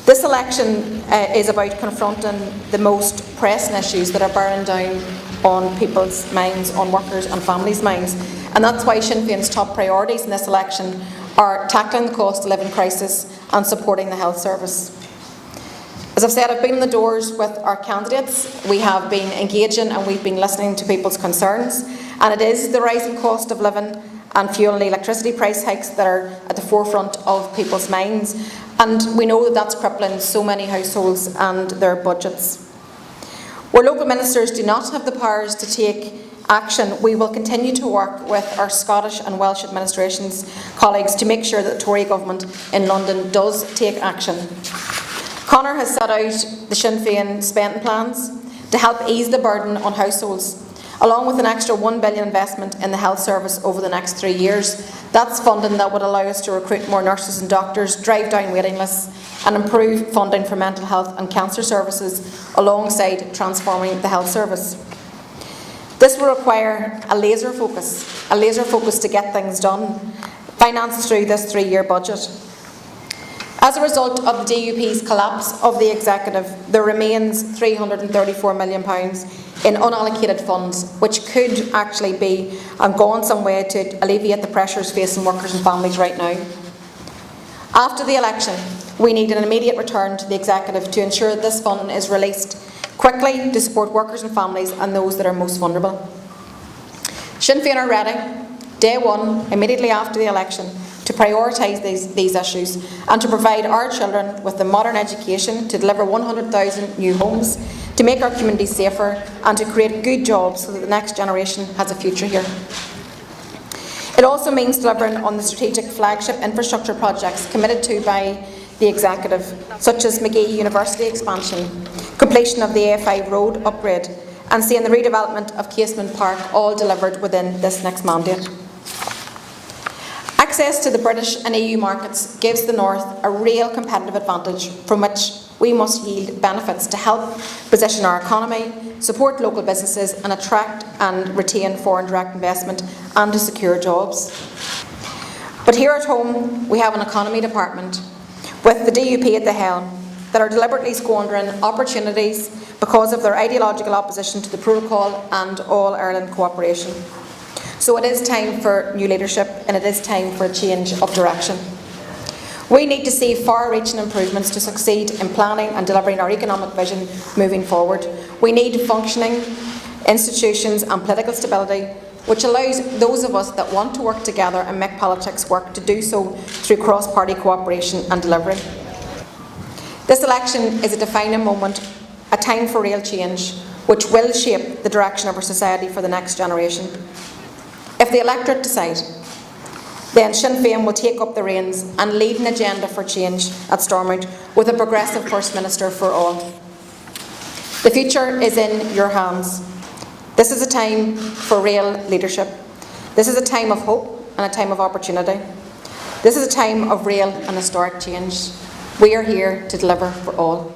This election is about confronting the most pressing issues that are bearing down on people's minds, on workers and families' minds. And that's why Sinn Féin's top priorities in this election are tackling the cost of living crisis and supporting the health service. As I've said, I've been in the doors with our candidates. We have been engaging and we've been listening to people's concerns. And it is the rising cost of living and fuel and electricity price hikes that are at the forefront of people's minds. And we know that that's crippling so many households and their budgets. Where local ministers do not have the powers to take action, we will continue to work with our Scottish and Welsh administrations colleagues to make sure that the Tory government in London does take action. Conor has set out the Sinn Féin spending plans to help ease the burden on households, along with an extra £1 billion investment in the health service over the next 3 years. That's funding that would allow us to recruit more nurses and doctors, drive down waiting lists and improve funding for mental health and cancer services alongside transforming the health service. This will require a laser focus to get things done, financed through this 3-year budget. As a result of the DUP's collapse of the executive, there remains £334 million in unallocated funds, which could actually be gone some way to alleviate the pressures facing workers and families right now. After the election, we need an immediate return to the executive to ensure that this funding is released quickly to support workers and families and those that are most vulnerable. Sinn Féin are ready, day one, immediately after the election, to prioritise these issues and to provide our children with the modern education, to deliver 100,000 new homes, to make our communities safer and to create good jobs so that the next generation has a future here. It also means delivering on the strategic flagship infrastructure projects committed to by the executive, such as McGee University expansion, completion of the A5 road upgrade and seeing the redevelopment of Casement Park all delivered within this next mandate. Access to the British and EU markets gives the North a real competitive advantage from which we must yield benefits to help position our economy, support local businesses and attract and retain foreign direct investment and to secure jobs. But here at home we have an economy department with the DUP at the helm that are deliberately squandering opportunities because of their ideological opposition to the protocol and all-Ireland cooperation. So it is time for new leadership and it is time for a change of direction. We need to see far-reaching improvements to succeed in planning and delivering our economic vision moving forward. We need functioning institutions and political stability which allows those of us that want to work together and make politics work to do so through cross-party cooperation and delivery. This election is a defining moment, a time for real change, which will shape the direction of our society for the next generation. If the electorate decide, then Sinn Féin will take up the reins and lead an agenda for change at Stormont with a progressive First Minister for all. The future is in your hands. This is a time for real leadership. This is a time of hope and a time of opportunity. This is a time of real and historic change. We are here to deliver for all.